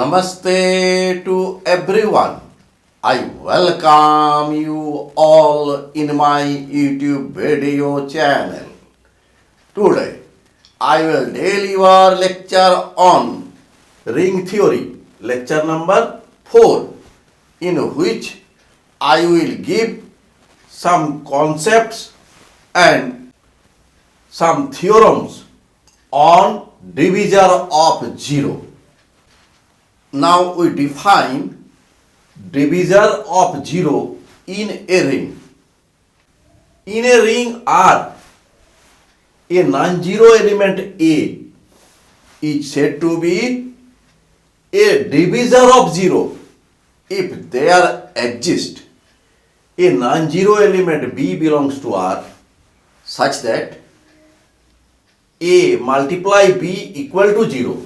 Namaste to everyone. I welcome you all in my YouTube video channel. Today, I will deliver lecture on ring theory, lecture number 4, in which I will give some concepts and some theorems on divisor of 0. Now we define divisor of 0 in a ring. In a ring R, a non-zero element A is said to be a divisor of 0 if there exists a non-zero element B belongs to R such that A multiply B equal to 0,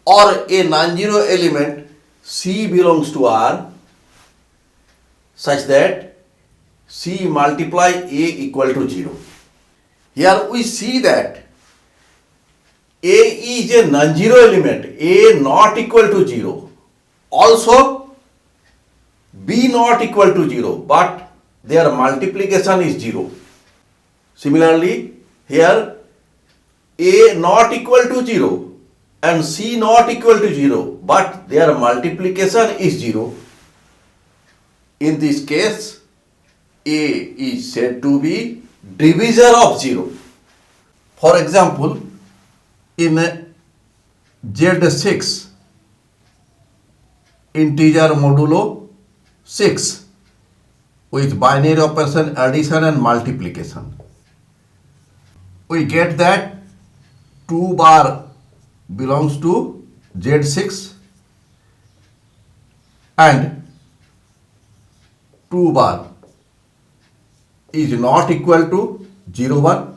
or a non-zero element C belongs to R such that C multiply A equal to 0. Here we see that A is a non-zero element, A not equal to 0. Also B not equal to 0, but their multiplication is 0. Similarly, here A not equal to 0 and C not equal to 0, but their multiplication is 0. In this case, A is said to be divisor of 0. For example, in Z6, integer modulo 6 with binary operation addition and multiplication, we get that 2 bar belongs to Z6 and 2 bar is not equal to 0 bar.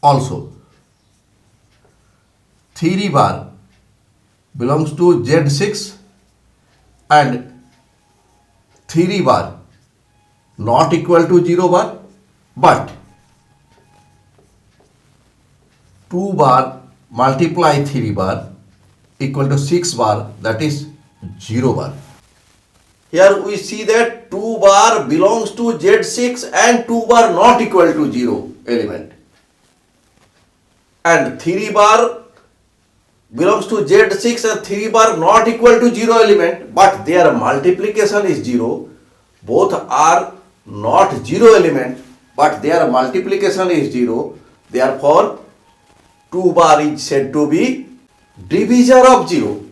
Also 3 bar belongs to Z6 and 3 bar not equal to 0 bar, but 2 bar multiply 3 bar equal to 6 bar, that is 0 bar. Here we see that 2 bar belongs to Z6 and 2 bar not equal to 0 element, and 3 bar belongs to Z6 and 3 bar not equal to 0 element, but their multiplication is 0. Both are not 0 element, but their multiplication is 0. Therefore 2 bar is said to be divisor of 0.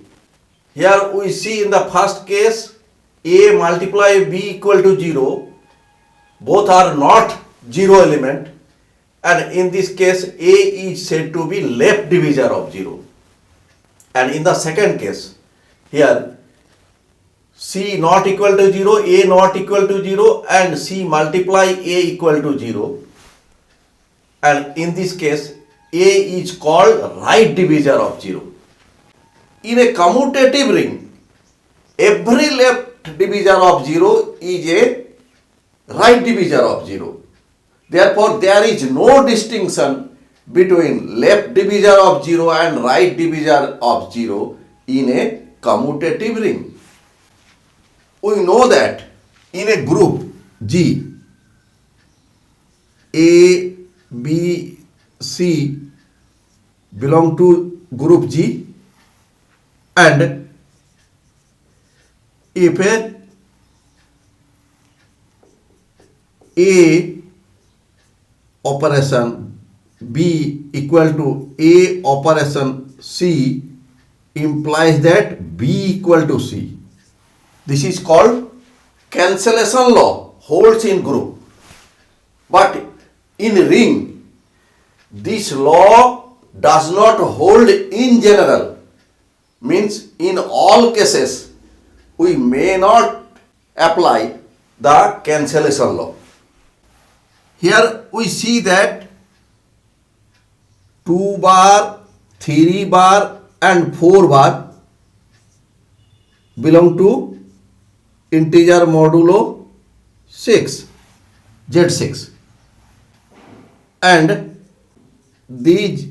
Here we see in the first case A multiply B equal to 0. Both are not 0 element, and in this case A is said to be left divisor of 0. And in the second case, here C not equal to 0, A not equal to 0, and C multiply A equal to 0. And in this case, A is called right divisor of 0. In a commutative ring, every left divisor of 0 is a right divisor of 0. Therefore, there is no distinction between left divisor of 0 and right divisor of 0 in a commutative ring. We know that in a group G, A, B, C belong to group G, and if A operation B equal to A operation C implies that B equal to C. This is called cancellation law, holds in group. But in ring, this law does not hold in general. Means in all cases, we may not apply the cancellation law. Here we see that 2 bar, 3 bar and 4 bar belong to integer modulo 6, Z6, and these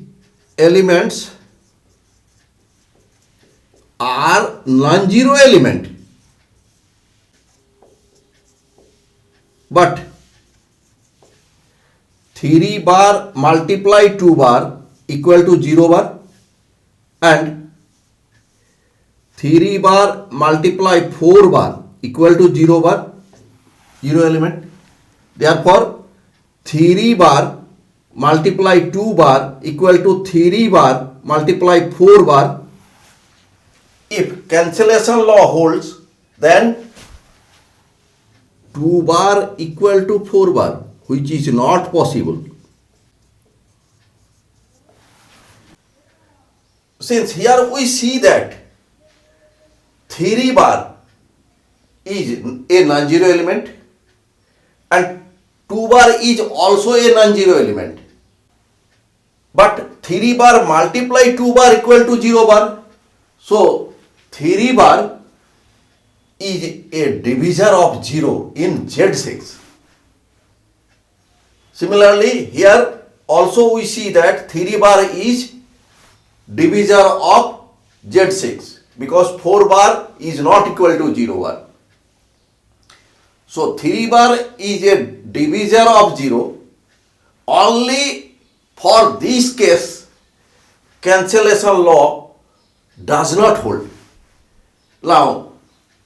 elements are non-zero element, but 3 bar multiply 2 bar equal to 0 bar, and 3 bar multiply 4 bar equal to 0 bar, 0 element. Therefore 3 bar multiply 2 bar equal to 3 bar multiply 4 bar. If cancellation law holds, then 2 bar equal to 4 bar, which is not possible. Since here we see that 3 bar is a non-zero element and 2 bar is also a non-zero element, but 3 bar multiply 2 bar equal to 0 bar, so 3 bar is a divisor of 0 in Z6. Similarly, here also we see that 3 bar is divisor of Z6 because 4 bar is not equal to 0 bar. So 3 bar is a divisor of 0. Only for this case, cancellation law does not hold. Now,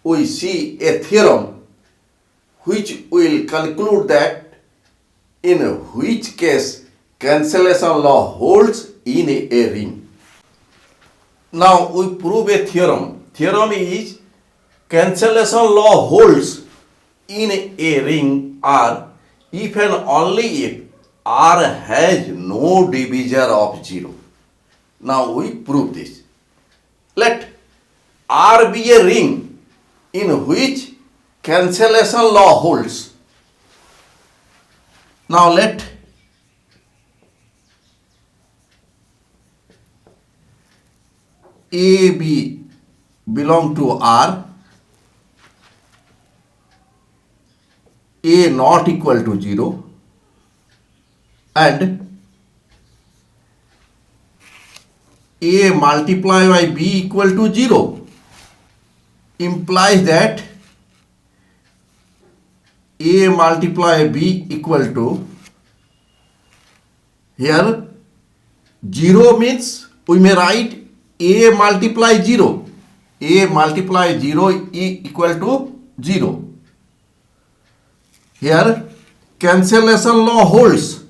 we see a theorem which will conclude that in which case cancellation law holds in a ring. Now, we prove a theorem. Theorem is cancellation law holds in a ring R if and only if R has no divisor of 0. Now, we prove this. Let R be a ring in which cancellation law holds. Now let A B belong to R, A not equal to 0, and A multiplied by B equal to 0 implies that A multiply B equal to, here 0 means we may write A multiply 0. A multiply 0 equal to 0. Here cancellation law holds.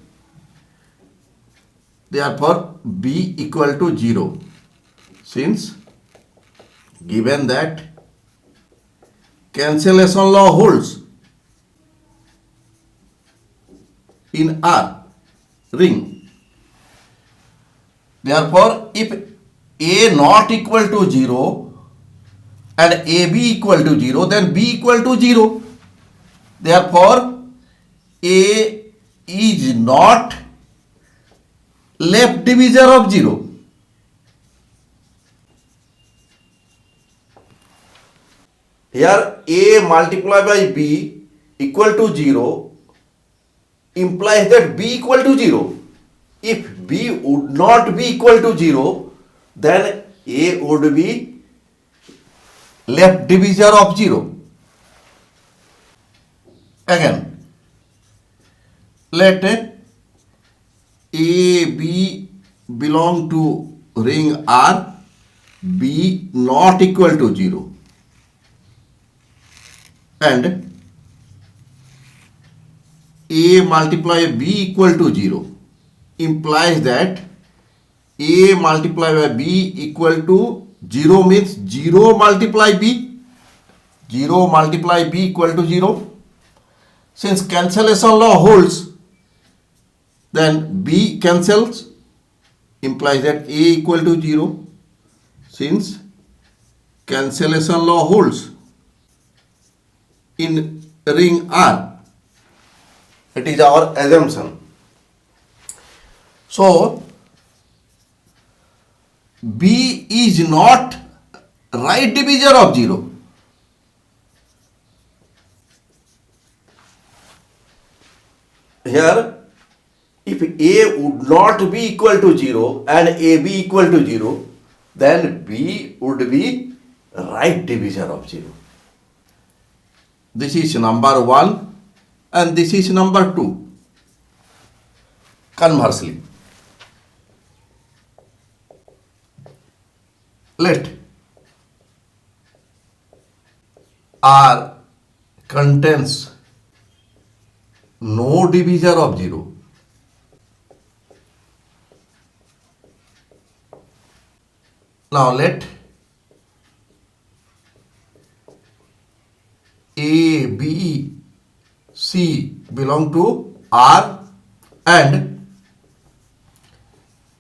Therefore B equal to 0. Since given that cancellation law holds in R ring, therefore if A not equal to 0 and AB equal to 0, then B equal to 0. Therefore A is not left divisor of 0. Here A multiplied by B equal to 0 implies that B equal to 0. If B would not be equal to 0, then A would be left divisor of 0. Again, let A, B belong to ring R, B not equal to 0, and A multiply B equal to 0 implies that A multiply by B equal to 0 means 0 multiply B. 0 multiply B equal to 0. Since cancellation law holds, then B cancels, implies that A equal to 0. Since cancellation law holds in ring R, it is our assumption. So B is not right divisor of 0. Here, if A would not be equal to 0 and AB equal to 0, then B would be right divisor of 0. This is number 1 and this is number 2. Conversely, let R contains no divisor of 0. Now let A, B, C belong to R and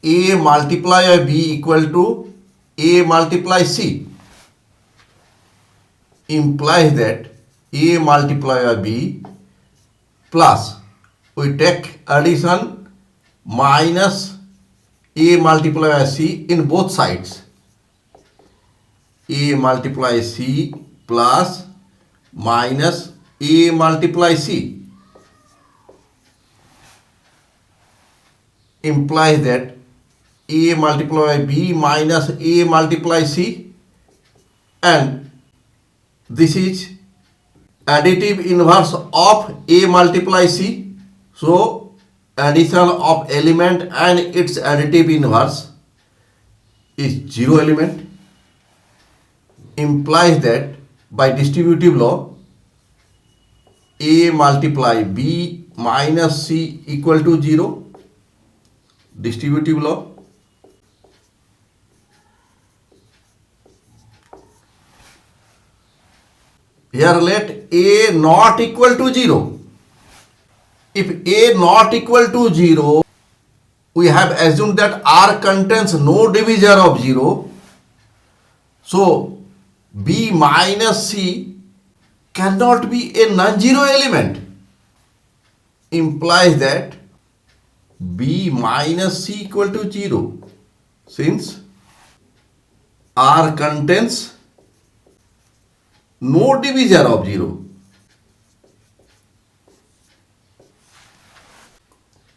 A multiply by B equal to A multiply C implies that A multiply by B plus we take addition minus A multiply by C in both sides. A multiply C plus minus A multiply C implies that A multiply by B minus A multiply C, and this is additive inverse of A multiply C. So addition of element and its additive inverse is 0 element, implies that by distributive law A multiply B minus C equal to 0. Distributive law. Here let A not equal to 0. If A not equal to 0, we have assumed that R contains no divisor of 0. So B minus C cannot be a non-zero element. Implies that B minus C equal to 0, since R contains no divisor of 0.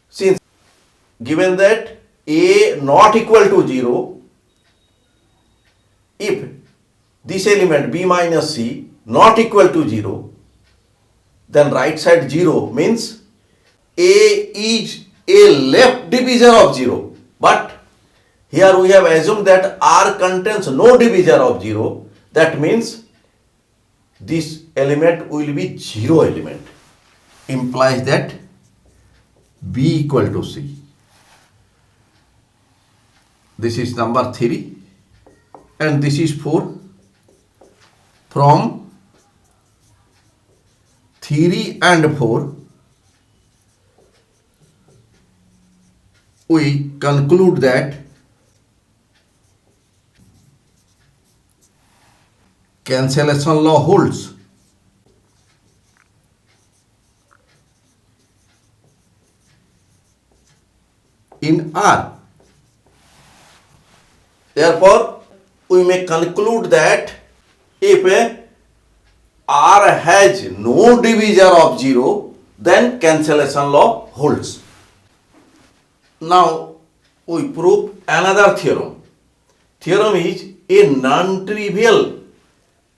Since given that A not equal to 0, if this element B minus C not equal to 0, then right side 0 means A is a left divisor of 0. But here we have assumed that R contains no divisor of 0. That means this element will be 0 element. Implies that B equal to C. This is number 3 and this is 4. From 3 and 4, we conclude that cancellation law holds. In R. Therefore, we may conclude that if R has no divisor of 0, then cancellation law holds. Now, we prove another theorem. Theorem is a non-trivial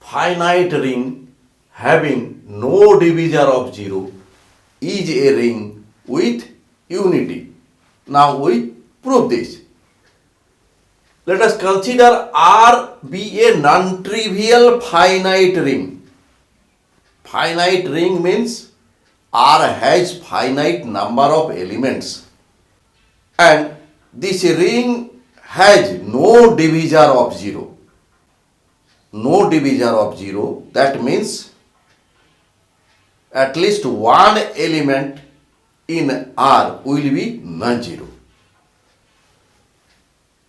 finite ring having no divisor of 0 is a ring with unity. Now, we prove this. Let us consider R be a non-trivial finite ring. Finite ring means R has finite number of elements. And this ring has no divisor of 0. No divisor of 0. That means at least one element in R will be non-zero.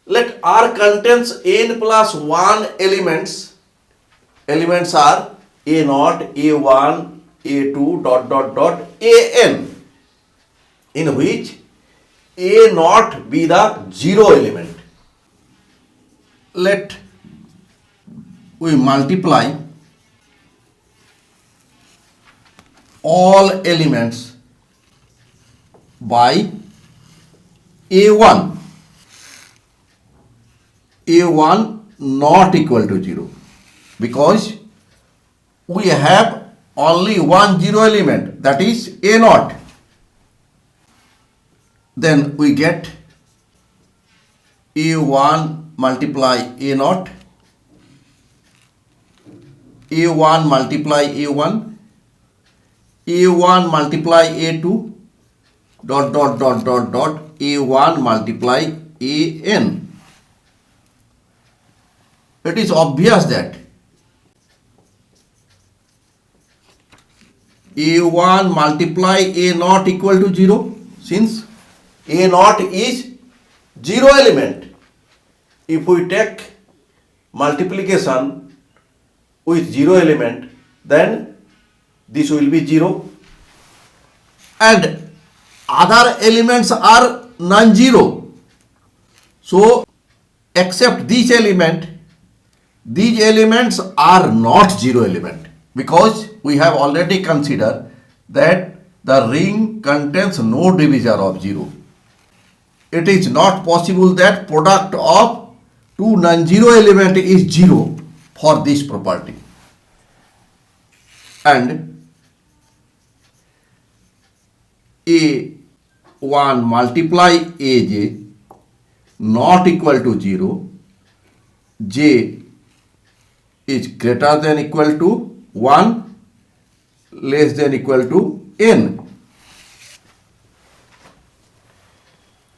Let R contains n plus 1 elements. Elements are A0, A1, A2, An, in which A0 be the 0 element. Let we multiply all elements by A1 not equal to 0. because we have only one zero element, that is A naught. Then we get A1 multiply A naught, A1 multiply A1, A1 multiply A2, dot dot dot dot dot A1 multiply AN. It is obvious that A1 multiply A naught equal to 0, since A naught is 0 element. If we take multiplication with 0 element, then this will be 0, and other elements are non-zero. So except this element, these elements are not 0 element, because we have already considered that the ring contains no divisor of 0. It is not possible that product of two non-zero element is 0 for this property. And A1 multiply AJ not equal to 0, J is greater than equal to 1, less than equal to N.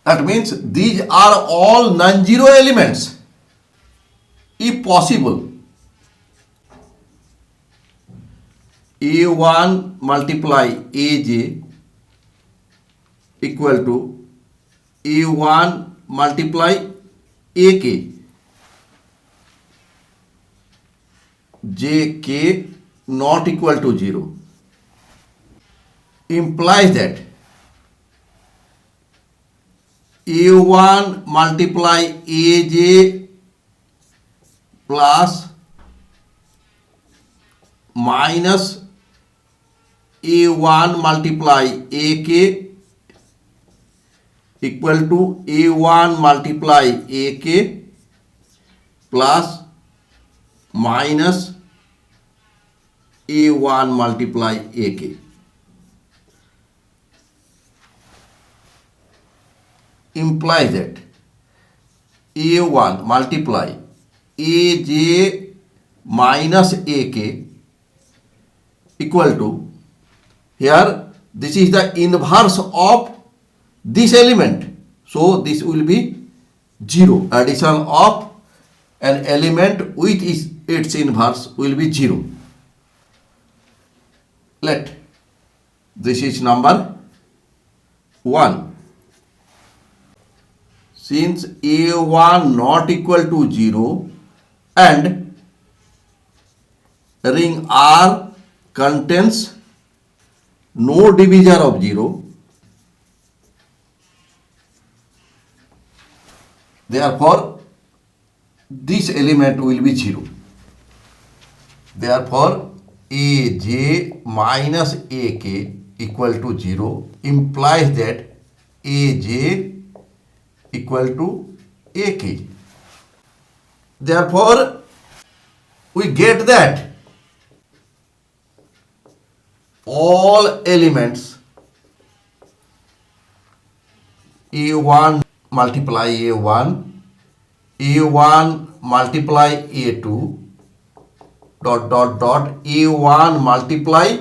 That means these are all non-zero elements. If possible, A1 multiply AJ equal to A1 multiply AK, JK not equal to 0, implies that A1 multiply AJ plus minus A1 multiply AK equal to A1 multiply AK plus minus A1 multiply AK. Implies that A1 multiply AJ minus AK equal to, here this is the inverse of this element, so this will be 0. Addition of an element with its inverse will be 0. Let this is number 1. Since A1 not equal to 0 and ring R contains no divisor of 0, therefore this element will be 0. Therefore AJ minus AK equal to 0 implies that AJ equal to AK. Therefore we get that all elements A1 multiply A1, A1 multiply A2, dot dot dot A1 multiply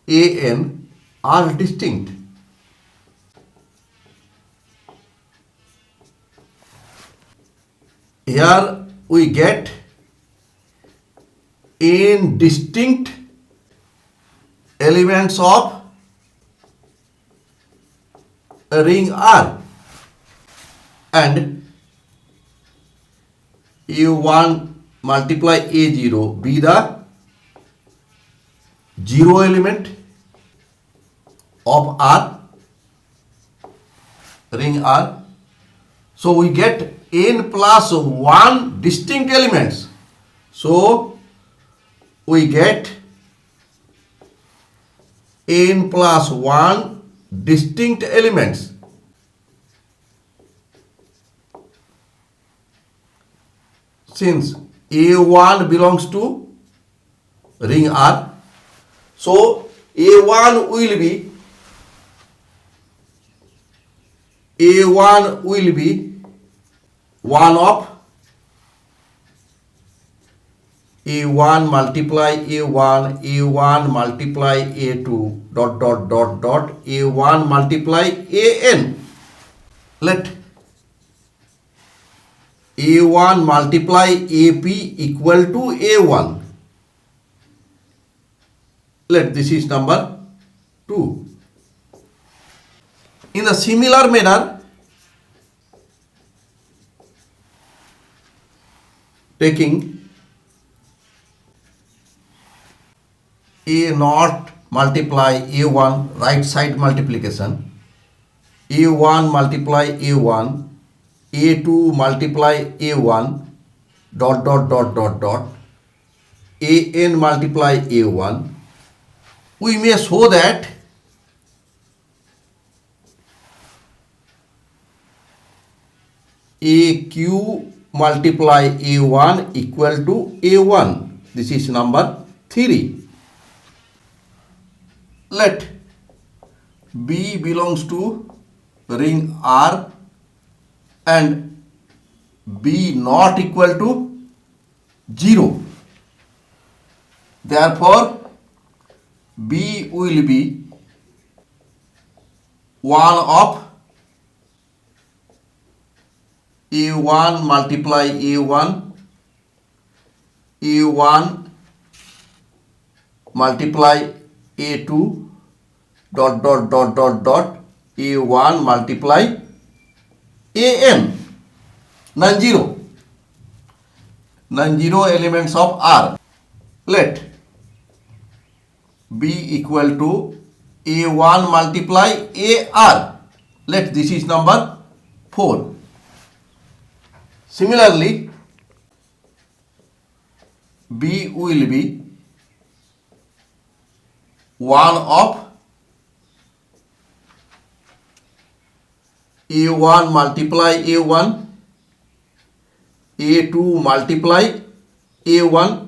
AN are distinct. Here we get n distinct elements of a ring R, and A1 multiply A0 be the 0 element of R, ring R. So we get n plus 1 distinct elements. So we get n plus 1 distinct elements. Since A1 belongs to ring R. So A1 will be one of A1 multiply A1 multiply A2 dot dot dot dot A1 multiply AN. Let A1 multiply AP equal to A1. Let this is number 2. In a similar manner, taking A naught multiply A1 right side multiplication, A1 multiply A1, A2 multiply A1 dot dot dot dot dot AN multiply A1, we may show that AQ multiply A1 equal to A1. This is number 3. Let B belongs to ring R and B not equal to 0. Therefore, B will be one of A1 multiply A1, A1 multiply A2 dot dot dot dot dot A1 multiply AN, non-zero elements of R. Let B equal to A1 multiply AR. Let this is number 4. Similarly, B will be one of A1 multiply A1, A2 multiply A1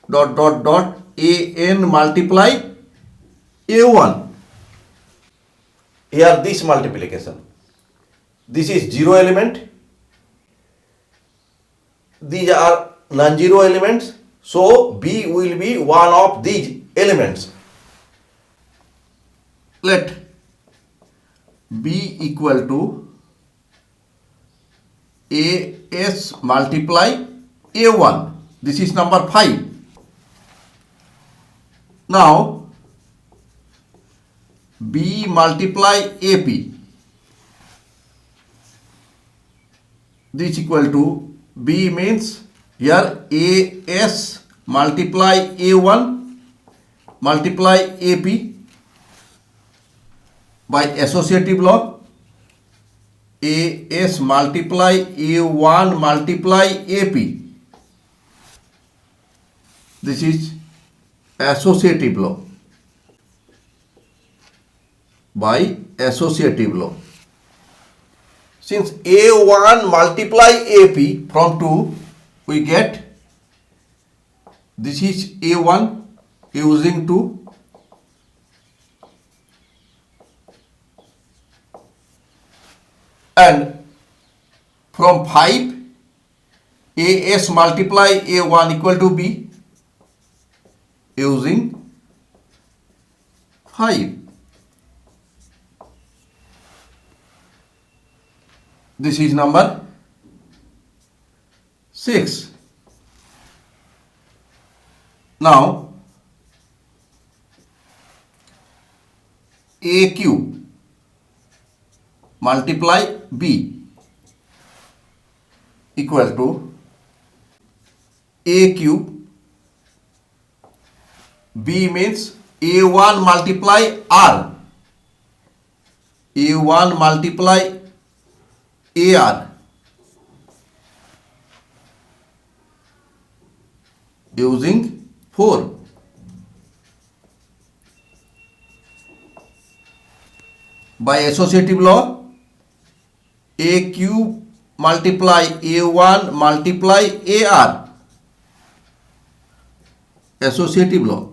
dot dot dot AN multiply A1. Here this multiplication. This is 0 element. These are non-zero elements. So B will be one of these elements. Let B equal to AS multiply A1. This is number 5. Now B multiply AP. This equal to B means here AS multiply A1 multiply AP by associative law. AS multiply A1 multiply AP. This is associative law. By associative law. Since A1 multiply AP from 2, we get this is A1 using 2. And from 5, AS multiply A1 equal to B using 5. This is number 6. Now, AQ multiply B equal to AQ. B means A1 multiply R. A1 multiply AR using 4. By associative law, AQ multiply A1 multiply AR associative law.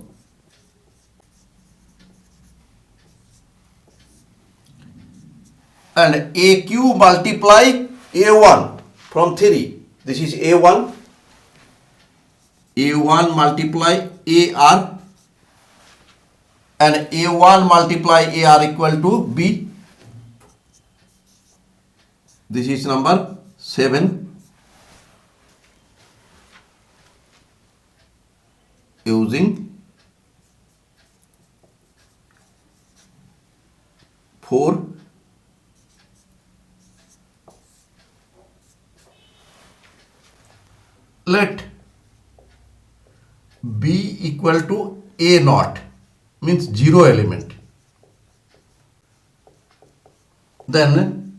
And AQ multiply A1 from 3. This is A1. A1 multiply AR and A1 multiply AR equal to B. This is number 7. Using 4. Let B equal to A naught, means 0 element. Then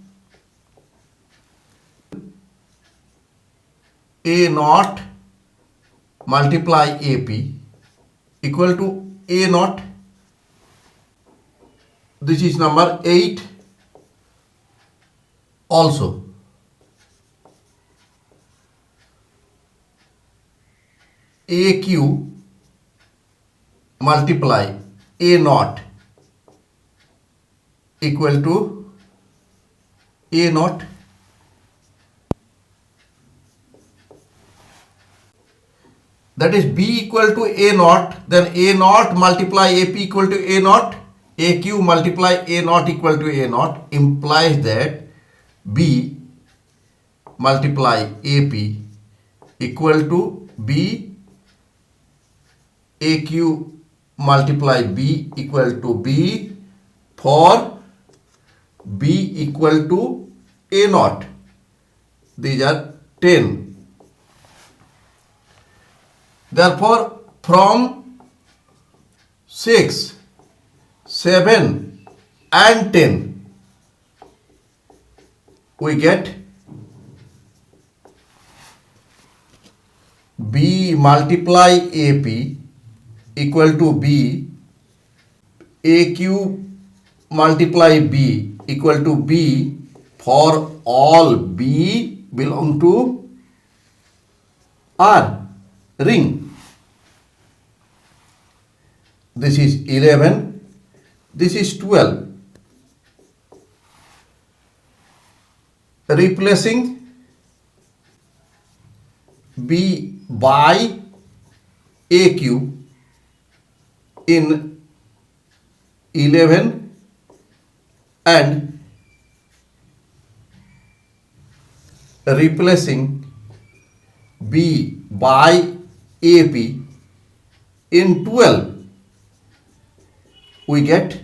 A naught multiply AP equal to A naught. This is number 8. Also AQ multiply A naught equal to A naught. That is B equal to A naught, then A naught multiply AP equal to A naught, AQ multiply A naught equal to A naught, implies that B multiply AP equal to B, AQ multiply B equal to B for B equal to A naught. These are 10. Therefore, from 6, 7 and 10, we get B multiply AP equal to B, AQ multiply B equal to B for all B belong to R ring. This is 11, this is 12. Replacing B by AQ in 11 and replacing B by AP in 12, we get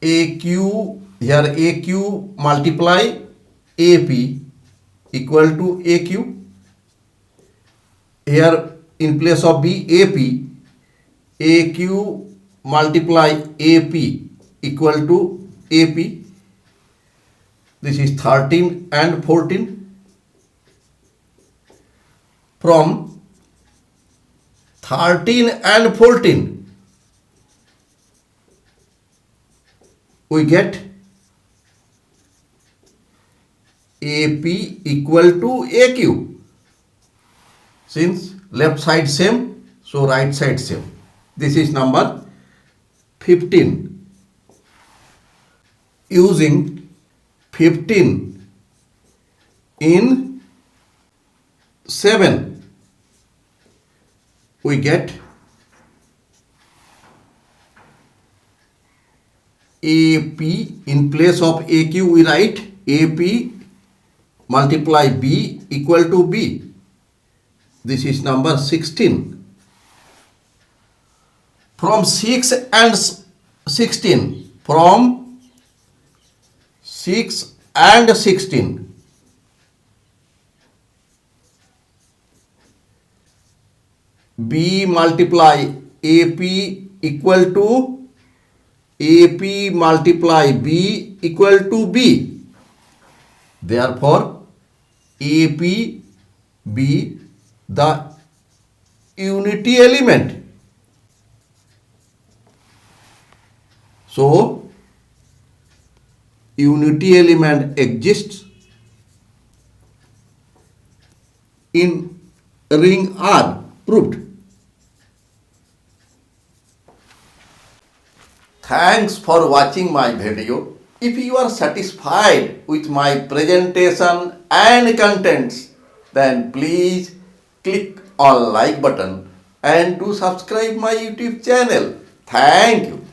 AQ, here AQ multiply AP equal to AQ. Here in place of B, AP, AQ multiply AP equal to AP. This is 13 and 14. From 13 and 14, we get AP equal to AQ. Since left side same, so right side same. This is number 15. Using 15 in 7, we get AP, in place of AQ we write AP multiply B equal to B. This is number 16. From 6 and 16, from 6 and 16, B multiply AP equal to AP multiply B equal to B. Therefore, AP be the unity element. So, unity element exists in ring R. Proved. Thanks for watching my video. If you are satisfied with my presentation and contents, then please click on like button and do subscribe my YouTube channel. Thank you.